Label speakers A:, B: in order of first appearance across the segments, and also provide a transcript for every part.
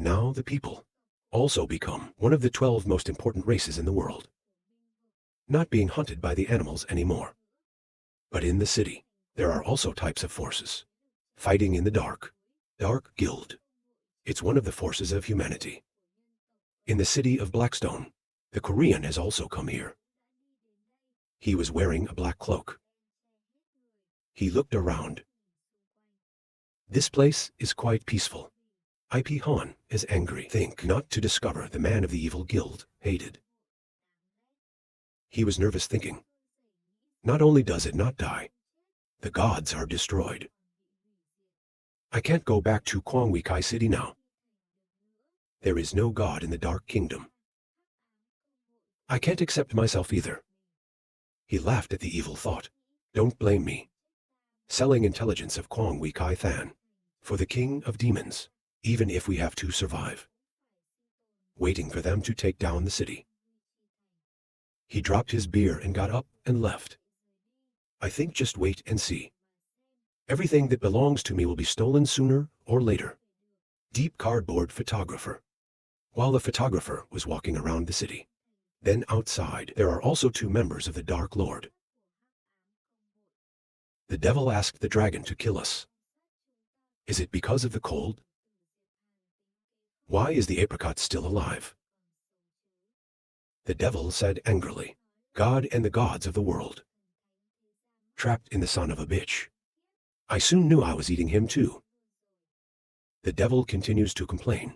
A: Now the people also become one of the 12 most important races in the world. Not being hunted by the animals anymore. But in the city, there are also types of forces. Fighting in the dark. Dark Guild. It's one of the forces of humanity. In the city of Blackstone, the Korean has also come here. He was wearing a black cloak. He looked around. This place is quite peaceful. IP Han is angry. Think not to discover the man of the evil guild, hated. He was nervous thinking. Not only does it not die, the gods are destroyed. I can't go back to Kwangwi Kai City now. There is no god in the Dark Kingdom. I can't accept myself either. He laughed at the evil thought. Don't blame me. Selling intelligence of Kwangwi Kai Than for the king of demons, even if we have to survive. Waiting for them to take down the city. He dropped his beer and got up and left. I think just wait and see. Everything that belongs to me will be stolen sooner or later. Deep cardboard photographer. While the photographer was walking around the city. Then outside, there are also 2 members of the Dark Lord. The devil asked the dragon to kill us. Is it because of the cold? Why is the apricot still alive? The devil said angrily, God and the gods of the world. Trapped in the son of a bitch. I soon knew I was eating him too. The devil continues to complain,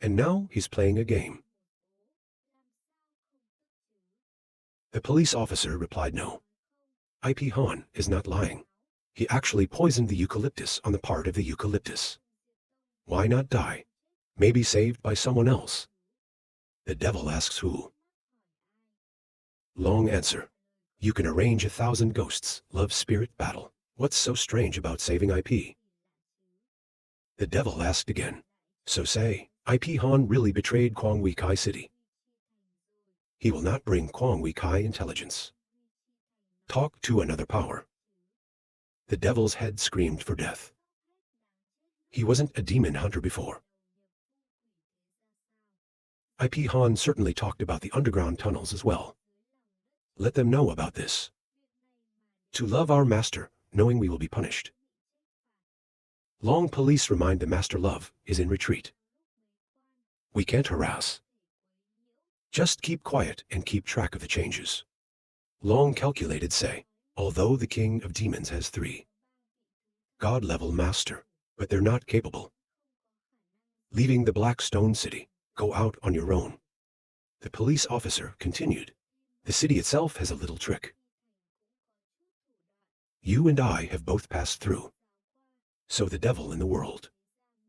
A: and now he's playing a game. The police officer replied no. IP Han is not lying. He actually poisoned the eucalyptus on the part of the eucalyptus. Why not die? Maybe saved by someone else. The devil asks who. Long answer. You can arrange 1,000 ghosts, love spirit battle. What's so strange about saving IP? The devil asked again. So say, IP Han really betrayed Kwangwi Kai City. He will not bring Kwangwi Kai intelligence. Talk to another power. The devil's head screamed for death. He wasn't a demon hunter before. IP Han certainly talked about the underground tunnels as well. Let them know about this. To love our master, knowing we will be punished. Long police remind the master love is in retreat. We can't harass. Just keep quiet and keep track of the changes. Long calculated say, although the king of demons has 3. God-level master, but they're not capable. Leaving the Black Stone City, go out on your own. The police officer continued. The city itself has a little trick. You and I have both passed through. So the devil in the world.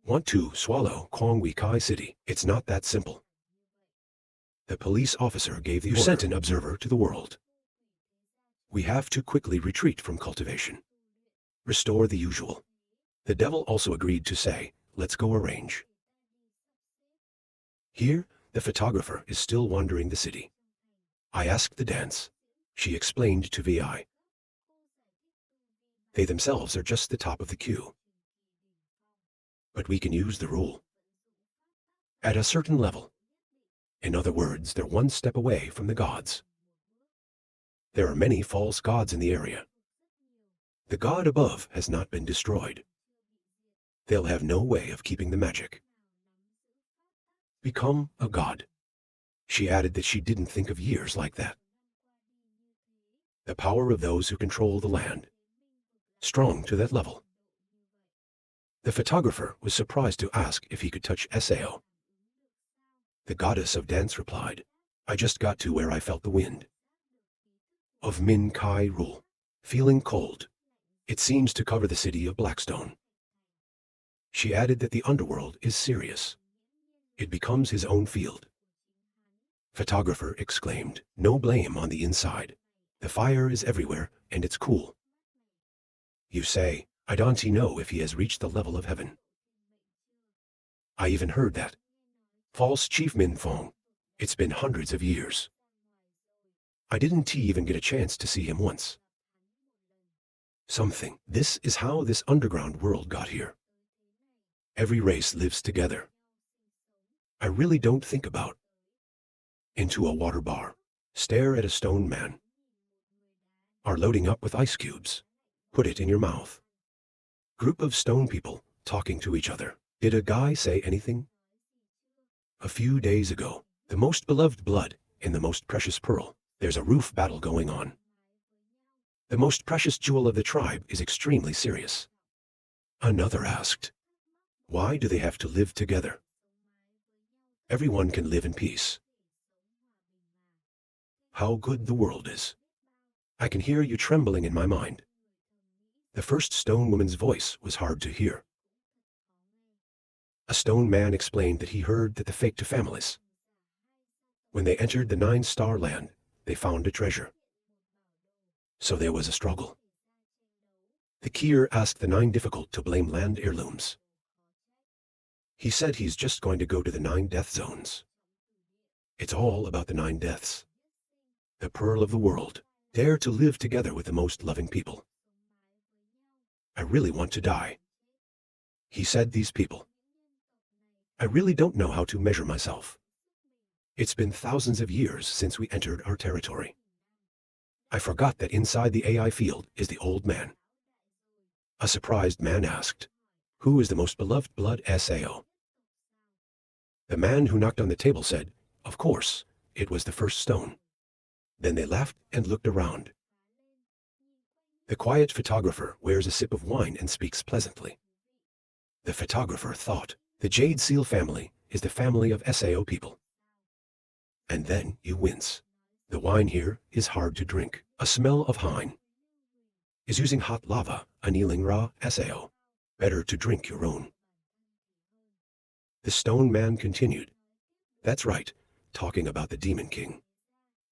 A: Want to swallow Kwangwi Kai City. It's not that simple. The police officer gave the order. You sent an observer to the world. We have to quickly retreat from cultivation. Restore the usual. The devil also agreed to say, let's go arrange. Here, the photographer is still wandering the city. I asked the dance. She explained to VI. They themselves are just the top of the queue. But we can use the rule. At a certain level. In other words, they're one step away from the gods. There are many false gods in the area. The god above has not been destroyed. They'll have no way of keeping the magic. Become a god. She added that she didn't think of years like that. The power of those who control the land. Strong to that level. The photographer was surprised to ask if he could touch Sao. The goddess of dance replied, I just got to where I felt the wind. Of Min Kai rule. Feeling cold. It seems to cover the city of Blackstone. She added that the underworld is serious. It becomes his own field. Photographer exclaimed, no blame on the inside. The fire is everywhere, and it's cool. You say, I don't know if he has reached the level of heaven. I even heard that. False Chief Min Fong. It's been hundreds of years. I didn't even get a chance to see him once. Something. This is how this underground world got here. Every race lives together. I really don't think about. Into a water bar. Stare at a stone man. Are loading up with ice cubes. Put it in your mouth. Group of stone people talking to each other. Did a guy say anything? A few days ago, the most beloved blood in the most precious pearl. There's a roof battle going on. The most precious jewel of the tribe is extremely serious. Another asked, why do they have to live together? Everyone can live in peace. How good the world is. I can hear you trembling in my mind. The first stone woman's voice was hard to hear. A stone man explained that he heard that the fake to families. When they entered the 9-star land, they found a treasure. So there was a struggle. The Kier asked the 9 difficult to blame land heirlooms. He said he's just going to go to the 9 death zones. It's all about the 9 deaths. The pearl of the world. Dare to live together with the most loving people. I really want to die. He said these people. I really don't know how to measure myself. It's been thousands of years since we entered our territory. I forgot that inside the AI field is the old man. A surprised man asked, who is the most beloved blood SAO? The man who knocked on the table said, of course, it was the first stone. Then they laughed and looked around. The quiet photographer wears a sip of wine and speaks pleasantly. The photographer thought, the Jade Seal family is the family of SAO people. And then you wince. The wine here is hard to drink. A smell of Hein. Is using hot lava, annealing raw SAO. Better to drink your own. The stone man continued. That's right, talking about the Demon King.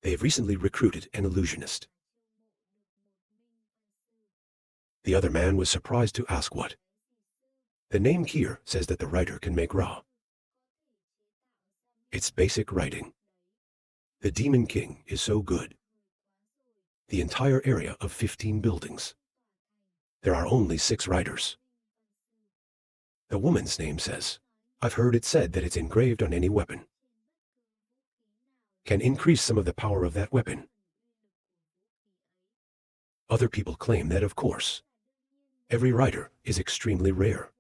A: They have recently recruited an illusionist. The other man was surprised to ask what. The name Kier says that the writer can make Ra. It's basic writing. The Demon King is so good. The entire area of 15 buildings. There are only 6 writers. The woman's name says, I've heard it said that it's engraved on any weapon. Can increase some of the power of that weapon. Other people claim that, of course. Every writer is extremely rare.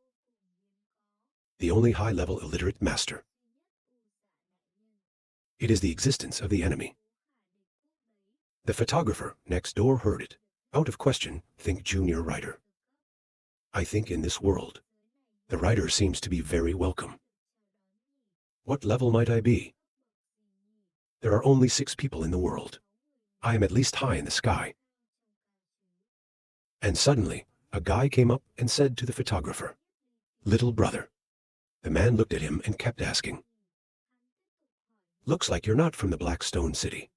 A: The only high-level illiterate master. It is the existence of the enemy. The photographer next door heard it. Out of question, think junior writer. I think in this world, the writer seems to be very welcome. What level might I be? There are only 6 people in the world. I am at least high in the sky. And suddenly, a guy came up and said to the photographer, little brother. The man looked at him and kept asking. Looks like you're not from the Black Stone City.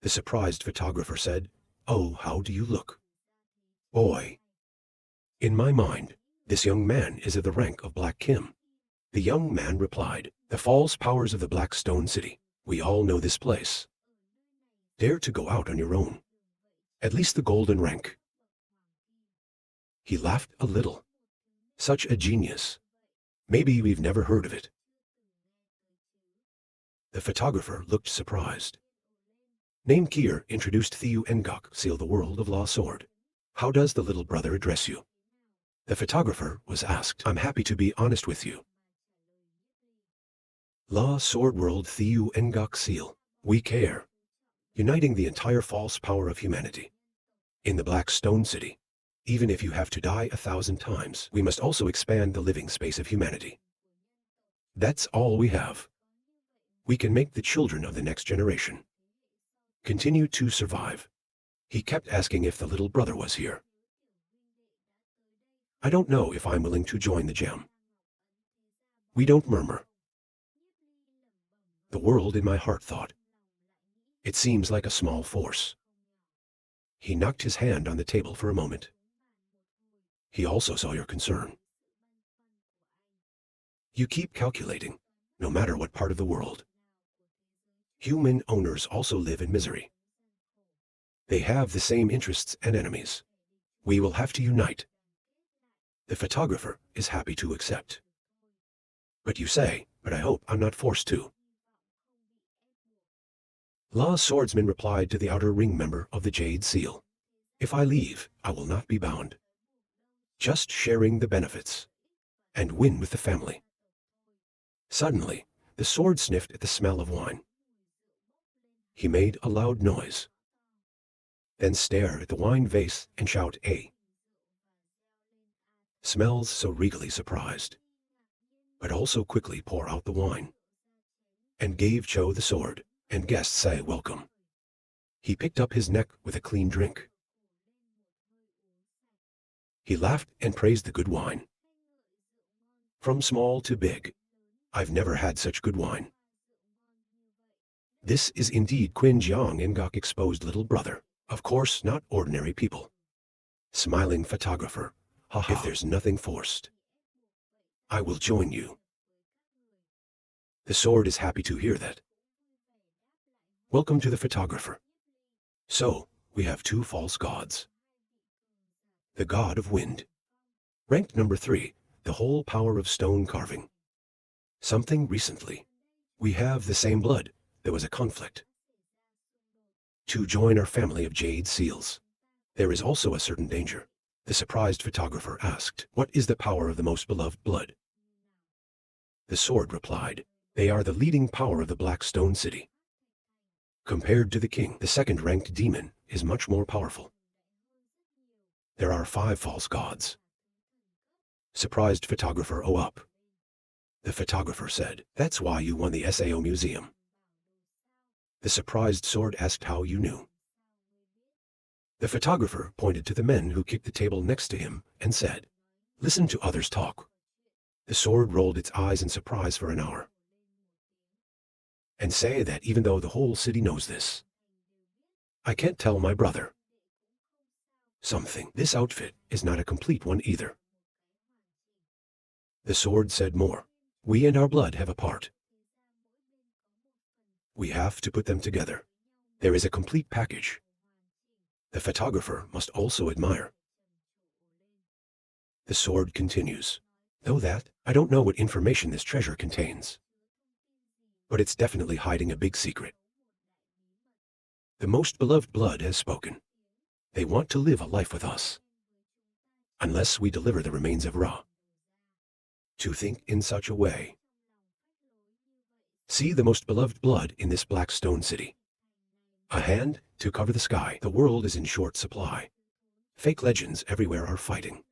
A: The surprised photographer said, oh, how do you look? Boy. In my mind, this young man is of the rank of Black Kim. The young man replied, the false powers of the Black Stone City. We all know this place. Dare to go out on your own. At least the golden rank. He laughed a little. Such a genius. Maybe we've never heard of it. The photographer looked surprised. Name Kier introduced Thiu Ngok, seal the world of Law Sword. How does the little brother address you? The photographer was asked, I'm happy to be honest with you. Law Sword World Thiu Ngok seal. We care. Uniting the entire false power of humanity. In the Black Stone City. Even if you have to die 1,000 times, we must also expand the living space of humanity. That's all we have. We can make the children of the next generation continue to survive. He kept asking if the little brother was here. I don't know if I'm willing to join the gem. We don't murmur. The world in my heart thought. It seems like a small force. He knocked his hand on the table for a moment. He also saw your concern. You keep calculating, no matter what part of the world. Human owners also live in misery. They have the same interests and enemies. We will have to unite. The photographer is happy to accept. But you say, but I hope I'm not forced to. La's swordsman replied to the outer ring member of the Jade Seal. If I leave, I will not be bound. Just sharing the benefits, and win with the family. Suddenly, the sword sniffed at the smell of wine. He made a loud noise, then stare at the wine vase and shout, "Eh!" Smells so regally surprised, but also quickly pour out the wine, and gave Cho the sword, and guests say welcome. He picked up his neck with a clean drink. He laughed and praised the good wine. From small to big, I've never had such good wine. This is indeed Qin Jiang Ngok exposed little brother. Of course, not ordinary people. Smiling photographer. Haha. If there's nothing forced, I will join you. The sword is happy to hear that. Welcome to the photographer. So, we have two false gods. The god of wind. Ranked number 3, the whole power of stone carving. Something recently. We have the same blood. There was a conflict. To join our family of Jade Seals. There is also a certain danger. The surprised photographer asked, what is the power of the most beloved blood? The sword replied, they are the leading power of the Black Stone City. Compared to the king, the second-ranked demon is much more powerful. There are 5 false gods. Surprised photographer O up. The photographer said, that's why you won the SAO museum. The surprised sword asked how you knew. The photographer pointed to the men who kicked the table next to him and said, listen to others talk. The sword rolled its eyes in surprise for an hour. And say that even though the whole city knows this, I can't tell my brother. Something. This outfit is not a complete one either. The sword said more. We and our blood have a part. We have to put them together. There is a complete package. The photographer must also admire. The sword continues. Though that, I don't know what information this treasure contains. But it's definitely hiding a big secret. The most beloved blood has spoken. They want to live a life with us. Unless we deliver the remains of Ra. To think in such a way. See the most beloved blood in this Black Stone City. A hand to cover the sky. The world is in short supply. Fake legends everywhere are fighting.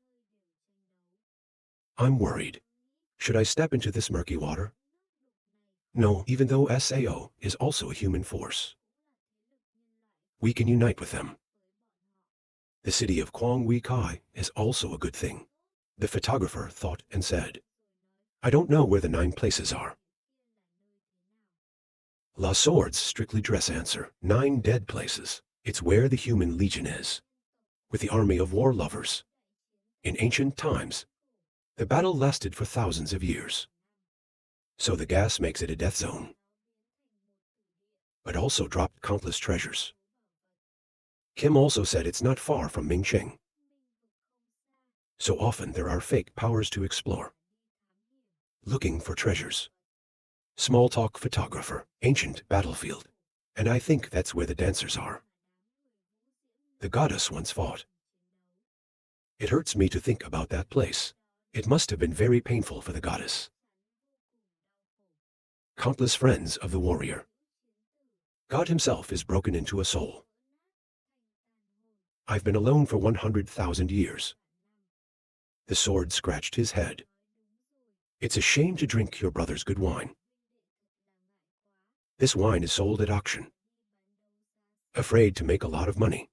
A: I'm worried. Should I step into this murky water? No, even though SAO is also a human force. We can unite with them. The city of Quang Wei Kai is also a good thing. The photographer thought and said, I don't know where the 9 places are. La Sword's strictly dress answer, 9 dead places. It's where the human legion is. With the army of war lovers. In ancient times, the battle lasted for thousands of years. So the gas makes it a death zone. But also dropped countless treasures. Kim also said it's not far from Mingcheng. So often there are fake powers to explore. Looking for treasures. Small talk photographer, ancient battlefield. And I think that's where the dancers are. The goddess once fought. It hurts me to think about that place. It must have been very painful for the goddess. Countless friends of the warrior. God himself is broken into a soul. I've been alone for 100,000 years. The sword scratched his head. It's a shame to drink your brother's good wine. This wine is sold at auction. Afraid to make a lot of money.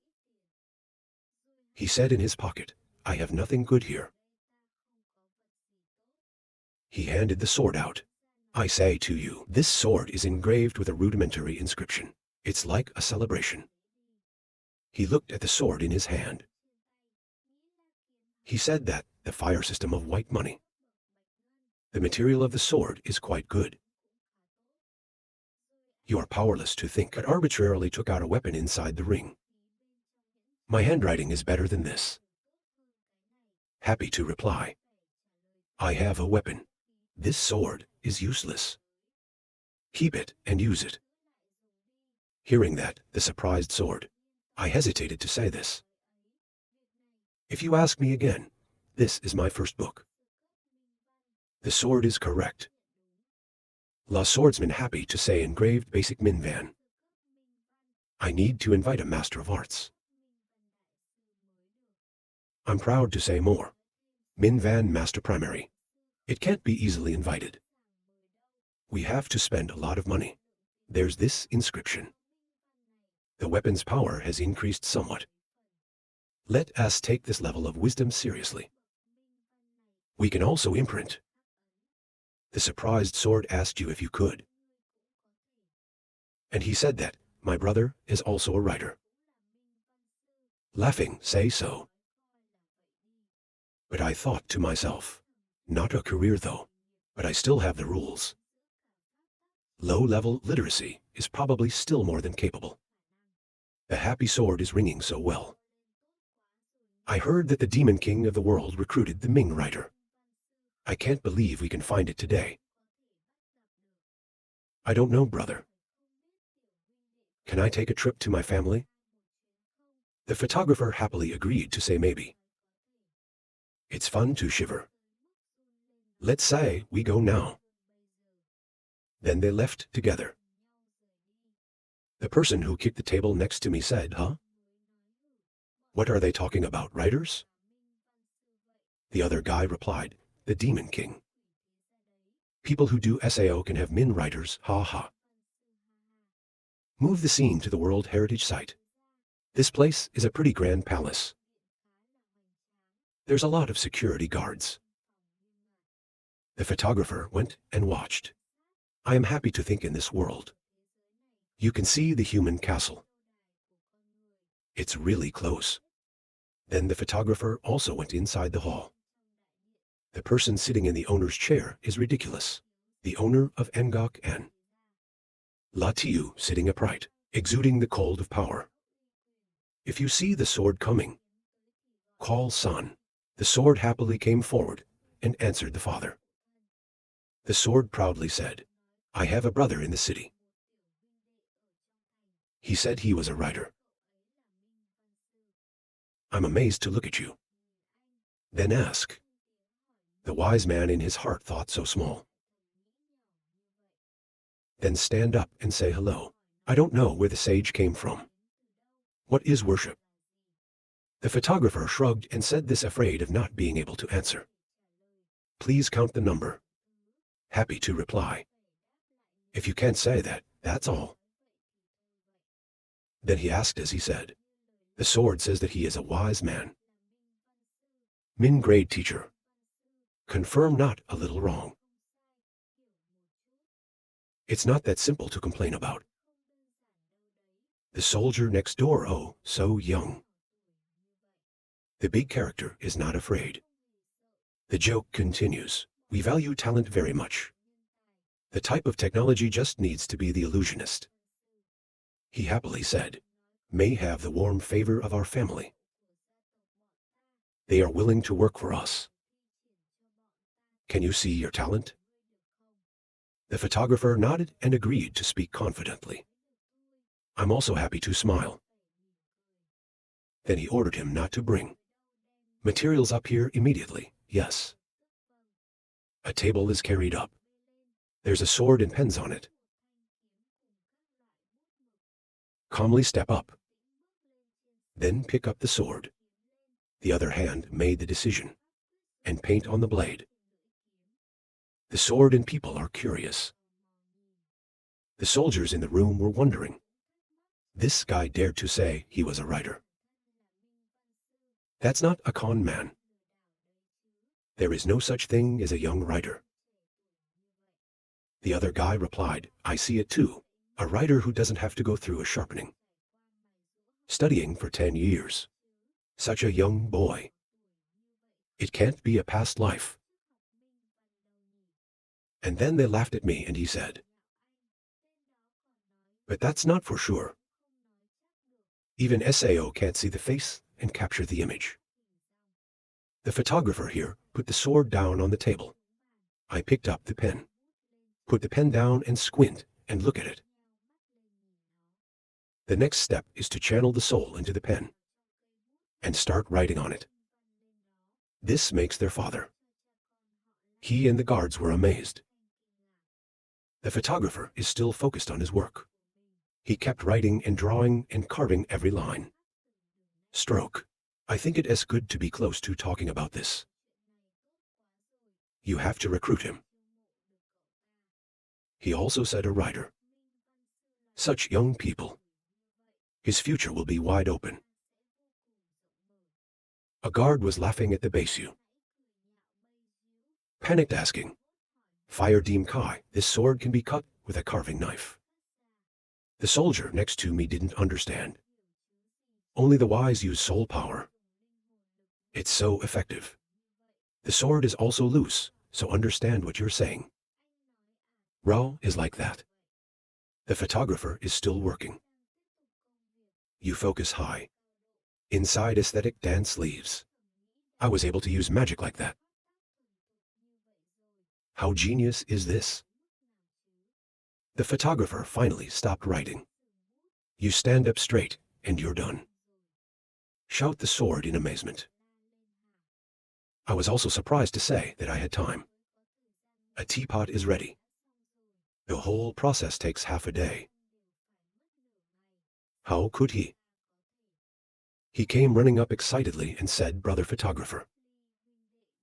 A: He said in his pocket, I have nothing good here. He handed the sword out. I say to you, this sword is engraved with a rudimentary inscription. It's like a celebration. He looked at the sword in his hand. He said that the fire system of white money. The material of the sword is quite good. You are powerless to think, but arbitrarily took out a weapon inside the ring. My handwriting is better than this. Happy to reply. I have a weapon. This sword is useless. Keep it and use it. Hearing that, the surprised sword, I hesitated to say this. If you ask me again, this is my first book. The sword is correct. La Swordsman happy to say engraved basic Minvan. I need to invite a Master of Arts. I'm proud to say more. Minvan Master Primary. It can't be easily invited. We have to spend a lot of money. There's this inscription. The weapon's power has increased somewhat. Let us take this level of wisdom seriously. We can also imprint. The surprised sword asked you if you could. And he said that, my brother is also a writer. Laughing, say so. But I thought to myself, not a career though, but I still have the rules. Low-level literacy is probably still more than capable. The happy sword is ringing so well. I heard that the Demon King of the world recruited the Ming writer. I can't believe we can find it today. I don't know, brother. Can I take a trip to my family? The photographer happily agreed to say maybe. It's fun to shiver. Let's say we go now. Then they left together. The person who kicked the table next to me said, huh? What are they talking about, writers? The other guy replied, the Demon King. People who do SAO can have Min writers, ha ha. Move the scene to the World Heritage Site. This place is a pretty grand palace. There's a lot of security guards. The photographer went and watched. I am happy to think in this world. You can see the human castle. It's really close. Then the photographer also went inside the hall. The person sitting in the owner's chair is ridiculous. The owner of Ngok N. La Tiu sitting upright, exuding the cold of power. If you see the sword coming, call son. The sword happily came forward and answered the father. The sword proudly said, I have a brother in the city. He said he was a writer. I'm amazed to look at you. Then ask. The wise man in his heart thought so small. Then stand up and say hello. I don't know where the sage came from. What is worship? The photographer shrugged and said this, afraid of not being able to answer. Please count the number. Happy to reply. If you can't say that, that's all. Then he asked as he said, the sword says that he is a wise man. Min grade teacher. Confirm not a little wrong. It's not that simple to complain about. The soldier next door, oh, so young. The big character is not afraid. The joke continues. We value talent very much. The type of technology just needs to be the illusionist. He happily said, may have the warm favor of our family. They are willing to work for us. Can you see your talent? The photographer nodded and agreed to speak confidently. I'm also happy to smile. Then he ordered him not to bring materials up here immediately, yes. A table is carried up. There's a sword and pens on it. Calmly step up. Then pick up the sword. The other hand made the decision, and paint on the blade. The sword and people are curious. The soldiers in the room were wondering. This guy dared to say he was a writer. That's not a con man. There is no such thing as a young writer. The other guy replied, I see it too, a writer who doesn't have to go through a sharpening. Studying for 10 years. Such a young boy. It can't be a past life. And then they laughed at me and he said, but that's not for sure. Even SAO can't see the face and capture the image. The photographer here put the sword down on the table. I picked up the pen, put the pen down and squint and look at it. The next step is to channel the soul into the pen and start writing on it. This makes their father. He and the guards were amazed. The photographer is still focused on his work. He kept writing and drawing and carving every line. Stroke. I think it is good to be close to talking about this. You have to recruit him. He also said a writer. Such young people. His future will be wide open. A guard was laughing at the Basu. Panicked asking, Fire Deem Kai, this sword can be cut with a carving knife. The soldier next to me didn't understand. Only the wise use soul power. It's so effective. The sword is also loose, so understand what you're saying. Rao is like that. The photographer is still working. You focus high. Inside aesthetic dance sleeves. I was able to use magic like that. How genius is this? The photographer finally stopped writing. You stand up straight, and you're done. Shout the sword in amazement. I was also surprised to say that I had time. A teapot is ready. The whole process takes half a day. How could he? He came running up excitedly and said, Brother photographer,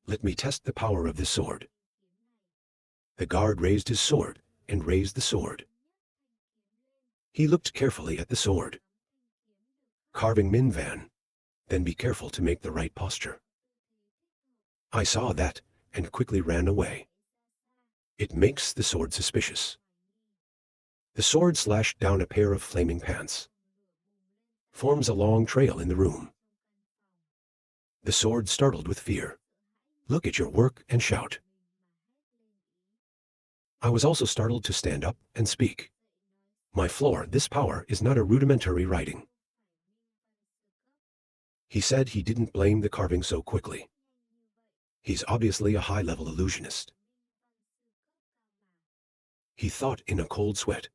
A: let me test the power of this sword. The guard raised his sword and raised the sword. He looked carefully at the sword. Carving Min Van, then be careful to make the right posture. I saw that and quickly ran away. It makes the sword suspicious. The sword slashed down a pair of flaming pants. Forms a long trail in the room. The sword startled with fear. Look at your work and shout. I was also startled to stand up and speak. My floor, this power is not a rudimentary writing. He said he didn't blame the carving so quickly. He's obviously a high-level illusionist. He thought in a cold sweat.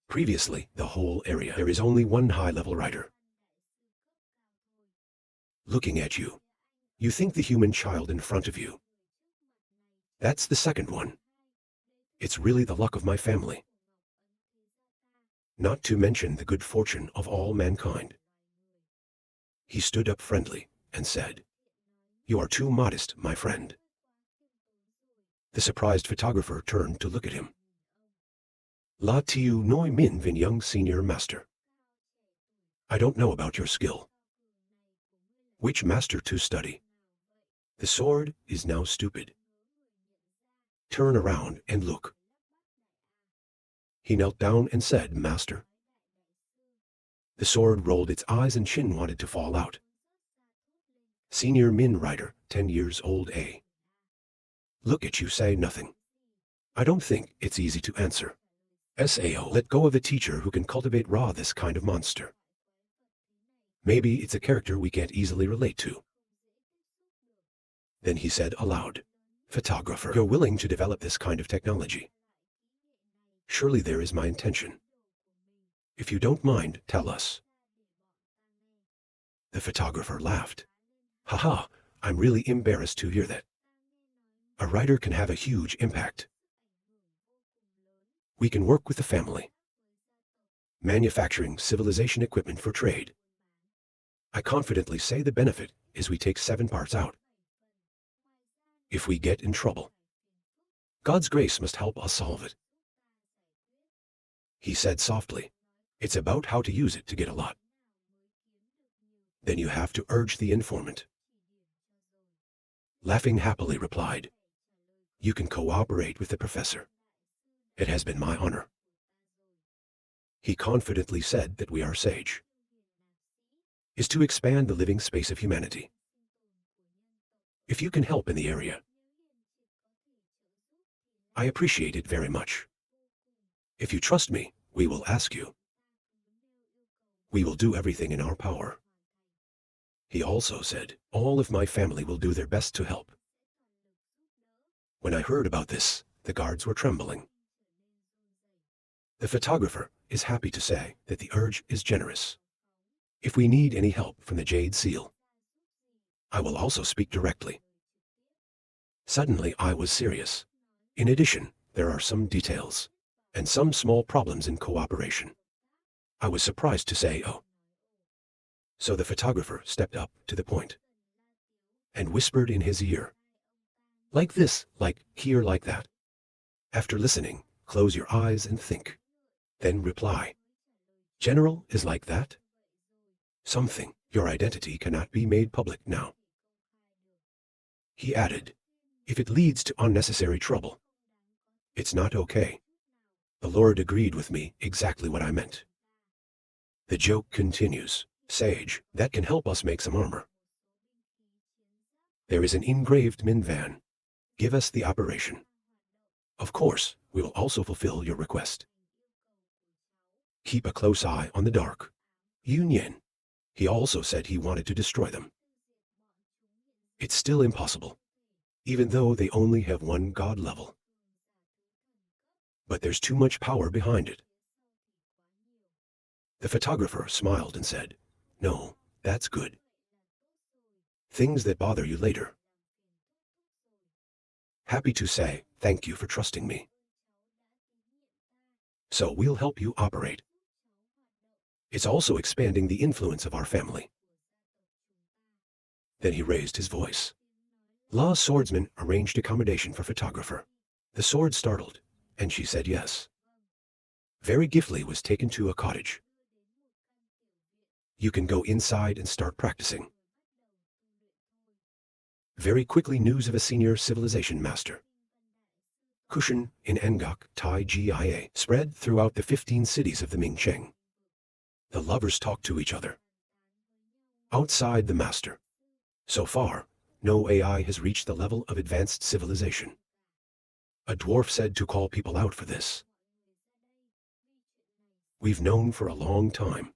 A: Previously, the whole area, there is only one high-level writer. Looking at you, you think the human child in front of you. That's the second one. It's really the luck of my family. Not to mention the good fortune of all mankind. He stood up friendly and said, You are too modest, my friend. The surprised photographer turned to look at him. La Tiu Noi Min Vin Young Senior Master. I don't know about your skill. Which master to study? The sword is now stupid. Turn around and look. He knelt down and said, Master. The sword rolled its eyes and chin wanted to fall out. Senior Min writer, 10 years old A. Look at you, say nothing. I don't think it's easy to answer. Sao, let go of a teacher who can cultivate raw this kind of monster. Maybe it's a character we can't easily relate to. Then he said aloud, Photographer, you're willing to develop this kind of technology. Surely there is my intention. If you don't mind, tell us. The photographer laughed. Haha, I'm really embarrassed to hear that. A writer can have a huge impact. We can work with the family. Manufacturing civilization equipment for trade. I confidently say the benefit is we take 7 parts out. If we get in trouble, God's grace must help us solve it. He said softly, it's about how to use it to get a lot. Then you have to urge the informant. Laughing happily replied, you can cooperate with the professor. It has been my honor. He confidently said that we are sage. Is to expand the living space of humanity. If you can help in the area, I appreciate it very much. If you trust me, we will ask you. We will do everything in our power. He also said, all of my family will do their best to help. When I heard about this, the guards were trembling. The photographer is happy to say that the urge is generous. If we need any help from the Jade Seal, I will also speak directly. Suddenly I was serious. In addition, there are some details, and some small problems in cooperation. I was surprised to say, oh. So the photographer stepped up to the point and whispered in his ear. Like this, like here, like that. After listening, close your eyes and think. Then reply. General is like that? Something, your identity cannot be made public now. He added, if it leads to unnecessary trouble, it's not okay. The Lord agreed with me exactly what I meant. The joke continues. Sage, that can help us make some armor. There is an engraved Min van. Give us the operation. Of course, we will also fulfill your request. Keep a close eye on the dark. Union. He also said he wanted to destroy them. It's still impossible, even though they only have one god level. But there's too much power behind it. The photographer smiled and said, no, that's good. Things that bother you later. Happy to say, thank you for trusting me. So we'll help you operate. It's also expanding the influence of our family. Then he raised his voice. Law's swordsman arranged accommodation for photographer. The sword startled, and she said yes. Very giftily was taken to a cottage. You can go inside and start practicing. Very quickly news of a senior civilization master. Cushion in Engok, Tai Gia, spread throughout the 15 cities of the Mingcheng. The lovers talk to each other. Outside the master. So far, no AI has reached the level of advanced civilization. A dwarf said to call people out for this. We've known for a long time.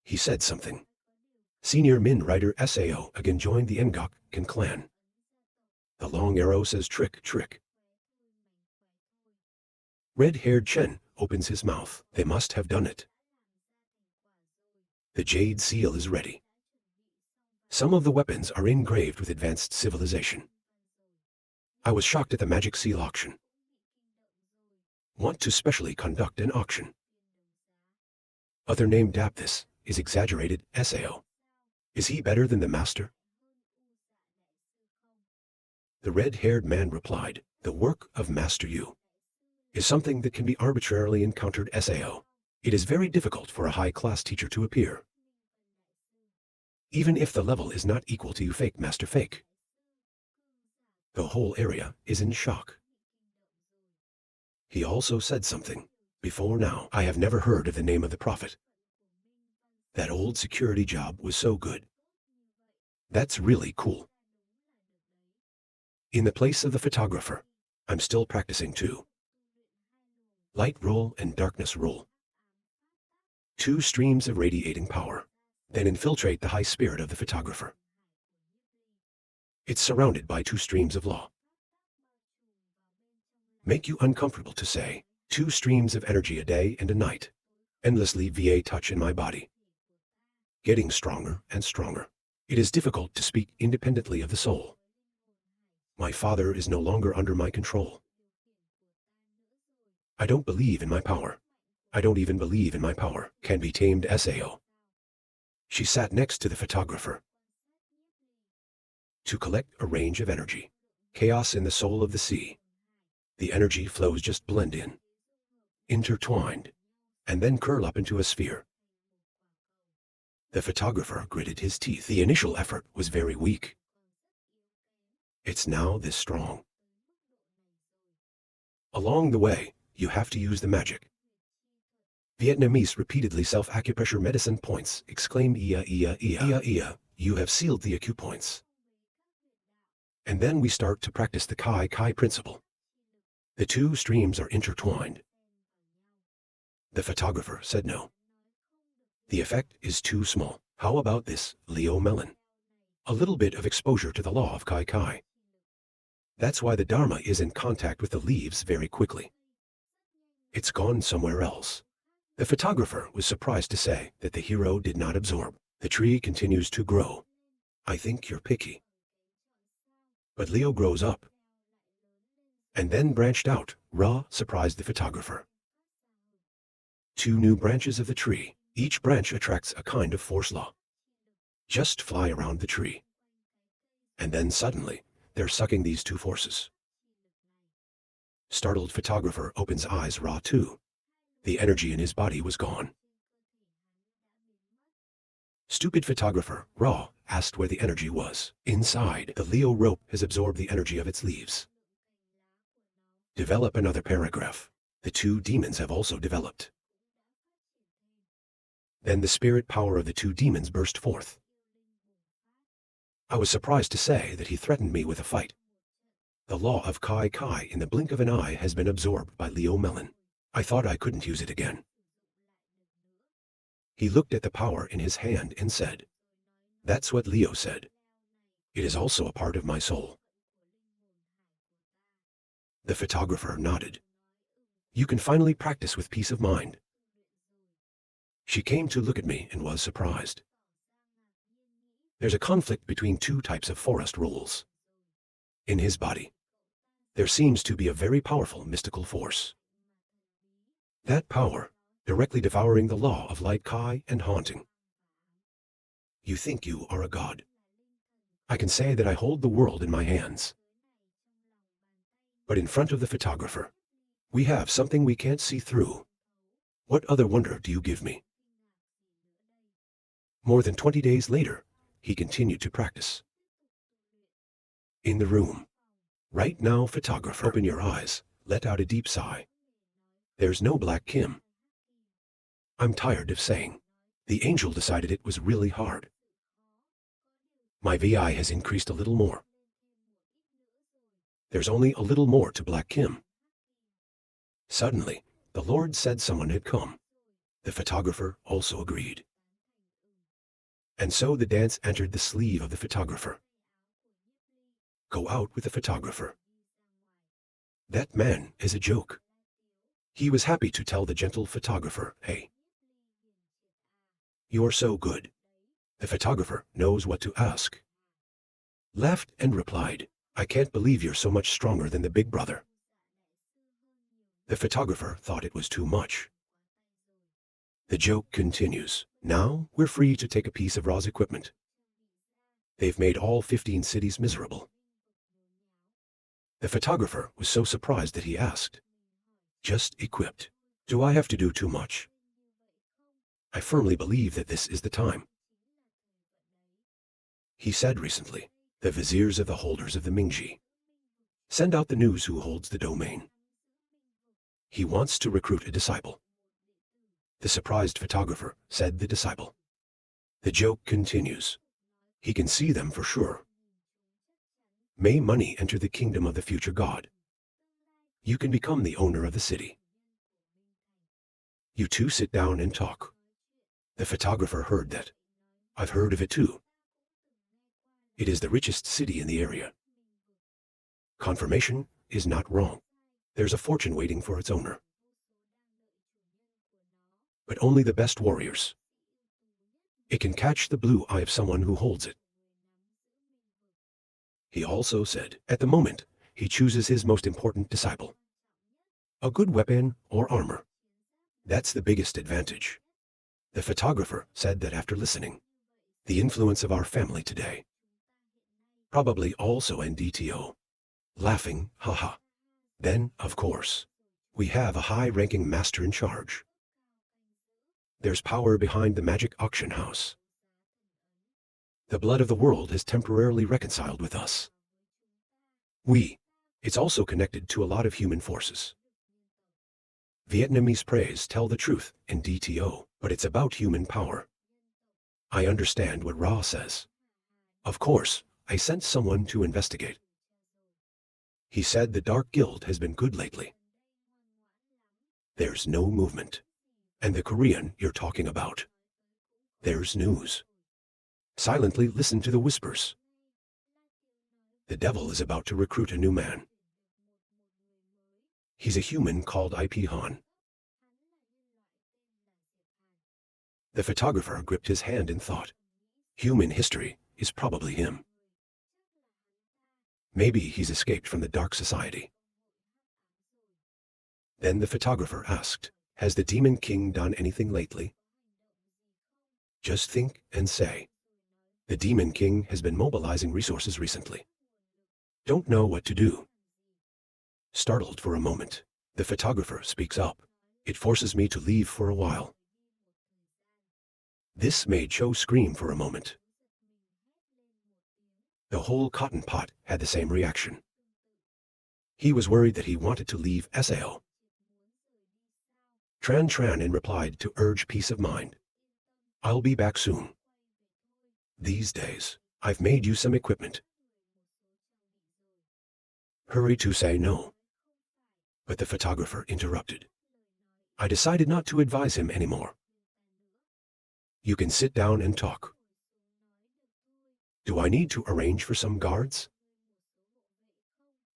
A: He said something. Senior Min writer Sao again joined the Engok clan. The long arrow says trick, trick. Red-haired Chen opens his mouth. They must have done it. The Jade Seal is ready. Some of the weapons are engraved with advanced civilization. I was shocked at the magic seal auction. Want to specially conduct an auction. Other name Daptis is exaggerated Sao. Is he better than the master? The red-haired man replied, the work of Master Yu is something that can be arbitrarily encountered Sao. It is very difficult for a high-class teacher to appear. Even if the level is not equal to you fake master fake. The whole area is in shock. He also said something. Before now, I have never heard of the name of the prophet. That old security job was so good. That's really cool. In the place of the photographer, I'm still practicing too. Light rule and darkness rule. 2 streams of radiating power. Then infiltrate the high spirit of the photographer. It's surrounded by 2 streams of law. Make you uncomfortable to say, 2 streams of energy a day and a night. Endlessly VA touch in my body. Getting stronger and stronger. It is difficult to speak independently of the soul. My father is no longer under my control. I don't believe in my power. I don't even believe in my power can be tamed Sao. She sat next to the photographer. To collect a range of energy. Chaos in the soul of the sea. The energy flows just blend in. Intertwined. And then curl up into a sphere. The photographer gritted his teeth. The initial effort was very weak. It's now this strong. Along the way, you have to use the magic. Vietnamese repeatedly self-acupressure medicine points, exclaim Ia, Ia, Ia, Ia, Ia, you have sealed the acupoints. And then we start to practice the Kai Kai principle. The 2 streams are intertwined. The photographer said no. The effect is too small. How about this, Leo Melon? A little bit of exposure to the law of Kai Kai. That's why the Dharma is in contact with the leaves very quickly. It's gone somewhere else. The photographer was surprised to say that the hero did not absorb. The tree continues to grow. I think you're picky. But Leo grows up. And then branched out. Ra surprised the photographer. 2 new branches of the tree. Each branch attracts a kind of force law. Just fly around the tree. And then suddenly, they're sucking these 2 forces. Startled photographer opens eyes. Ra too. The energy in his body was gone. Stupid photographer, Ra, asked where the energy was. Inside, the Leo rope has absorbed the energy of its leaves. Develop another paragraph. The 2 demons have also developed. Then the spirit power of the 2 demons burst forth. I was surprised to say that he threatened me with a fight. The law of Kai Kai in the blink of an eye has been absorbed by Leo Melon. I thought I couldn't use it again. He looked at the power in his hand and said, "That's what Leo said. It is also a part of my soul." The photographer nodded. You can finally practice with peace of mind. She came to look at me and was surprised. There's a conflict between 2 types of forest rules. In his body, there seems to be a very powerful mystical force. That power, directly devouring the law of light Kai and haunting. You think you are a god. I can say that I hold the world in my hands. But in front of the photographer, we have something we can't see through. What other wonder do you give me? More than 20 days later, he continued to practice. In the room. Right now, photographer, open your eyes, let out a deep sigh. There's no Black Kim. I'm tired of saying. The angel decided it was really hard. My VI has increased a little more. There's only a little more to Black Kim. Suddenly, the Lord said someone had come. The photographer also agreed. And so the dance entered the sleeve of the photographer. Go out with the photographer. That man is a joke. He was happy to tell the gentle photographer, hey, you're so good. The photographer knows what to ask. Laughed and replied, I can't believe you're so much stronger than the big brother. The photographer thought it was too much. The joke continues. Now we're free to take a piece of Ra's equipment. They've made all 15 cities miserable. The photographer was so surprised that he asked, just equipped. Do I have to do too much? I firmly believe that this is the time. He said recently, the viziers of the holders of the Mingji. Send out the news who holds the domain. He wants to recruit a disciple. The surprised photographer said the disciple. The joke continues. He can see them for sure. May money enter the kingdom of the future god. You can become the owner of the city. You 2 sit down and talk. The photographer heard that. I've heard of it too. It is the richest city in the area. Confirmation is not wrong. There's a fortune waiting for its owner. But only the best warriors. It can catch the blue eye of someone who holds it. He also said, at the moment, he chooses his most important disciple. A good weapon or armor. That's the biggest advantage. The photographer said that after listening, the influence of our family today. Probably also NDTO. Laughing, haha. Then, of course, we have a high-ranking master in charge. There's power behind the magic auction house. The blood of the world has temporarily reconciled with us. It's also connected to a lot of human forces. Vietnamese praise tell the truth in DTO, but it's about human power. I understand what Ra says. Of course, I sent someone to investigate. He said the Dark Guild has been good lately. There's no movement. And the Korean you're talking about. There's news. Silently listen to the whispers. The devil is about to recruit a new man. He's a human called IP Han. The photographer gripped his hand in thought. Human history is probably him. Maybe he's escaped from the dark society. Then the photographer asked, has the Demon King done anything lately? Just think and say. The Demon King has been mobilizing resources recently. Don't know what to do. Startled for a moment, the photographer speaks up. It forces me to leave for a while. This made Cho scream for a moment. The whole cotton pot had the same reaction. He was worried that he wanted to leave Sao. Tran in replied to urge peace of mind. I'll be back soon. These days, I've made you some equipment. Hurry to say no. But the photographer interrupted. I decided not to advise him anymore. You can sit down and talk. Do I need to arrange for some guards?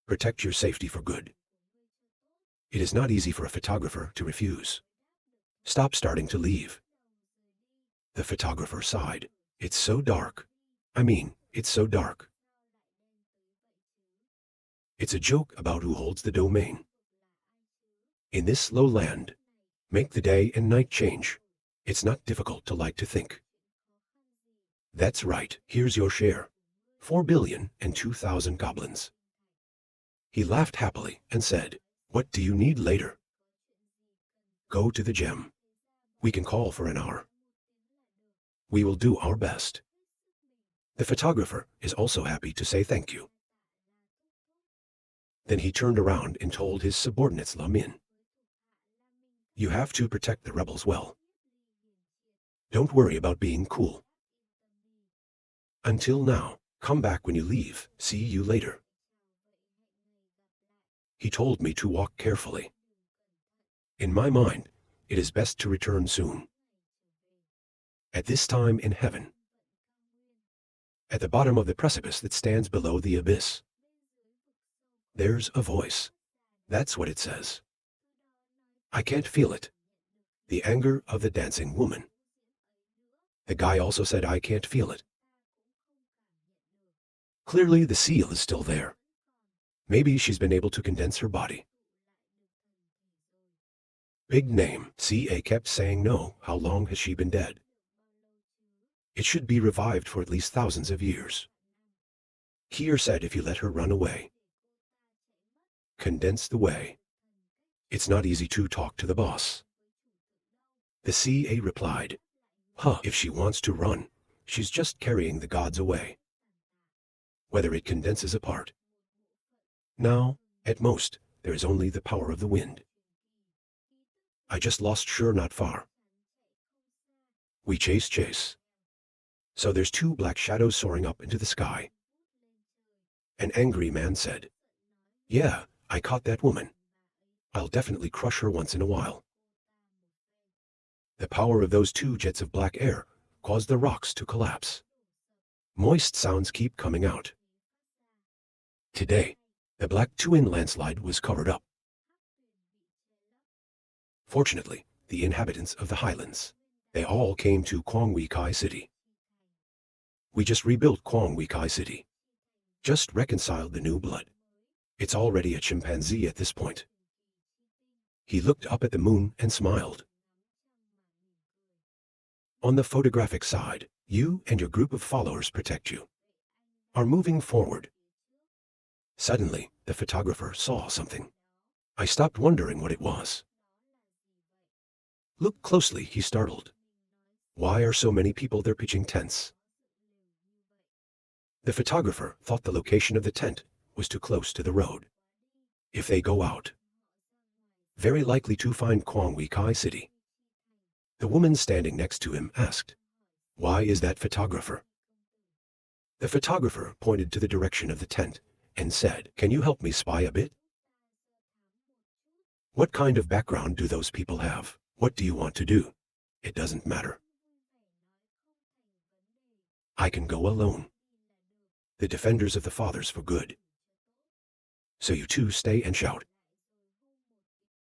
A: Protect your safety for good. It is not easy for a photographer to refuse. Stop starting to leave. The photographer sighed. It's so dark. It's so dark. It's a joke about who holds the domain. In this slow land, make the day and night change. It's not difficult to like to think. That's right, here's your share. 4,002,000 goblins. He laughed happily and said, what do you need later? Go to the gem. We can call for an hour. We will do our best. The photographer is also happy to say thank you. Then he turned around and told his subordinates Lamin. You have to protect the rebels well. Don't worry about being cool. Until now, come back when you leave. See you later. He told me to walk carefully. In my mind, it is best to return soon. At this time in heaven, at the bottom of the precipice that stands below the abyss, there's a voice. That's what it says. I can't feel it. The anger of the dancing woman. The guy also said I can't feel it. Clearly the seal is still there. Maybe she's been able to condense her body. Big name. CA kept saying no. How long has she been dead? It should be revived for at least thousands of years. Kier said if you let her run away. Condense the way. It's not easy to talk to the boss. The CA replied, if she wants to run, she's just carrying the gods away. Whether it condenses apart. Now, at most, there is only the power of the wind. I just lost Sure not far. We chase. So there's two black shadows soaring up into the sky. An angry man said, yeah, I caught that woman. I'll definitely crush her once in a while. The power of those two jets of black air caused the rocks to collapse. Moist sounds keep coming out. Today, the Black Twin landslide was covered up. Fortunately, the inhabitants of the highlands, they all came to Kwangwi Kai City. We just rebuilt Kwangwi Kai City. Just reconciled the new blood. It's already a chimpanzee at this point. He looked up at the moon and smiled. On the photographic side, you and your group of followers protect you. Are moving forward. Suddenly, the photographer saw something. I stopped wondering what it was. Look closely, he startled. Why are so many people there pitching tents? The photographer thought the location of the tent was too close to the road. If they go out, very likely to find Kwangwi Kai City. The woman standing next to him asked, why is that photographer? The photographer pointed to the direction of the tent and said, can you help me spy a bit? What kind of background do those people have? What do you want to do? It doesn't matter. I can go alone. the defenders of the fathers for good. So you two stay and shout.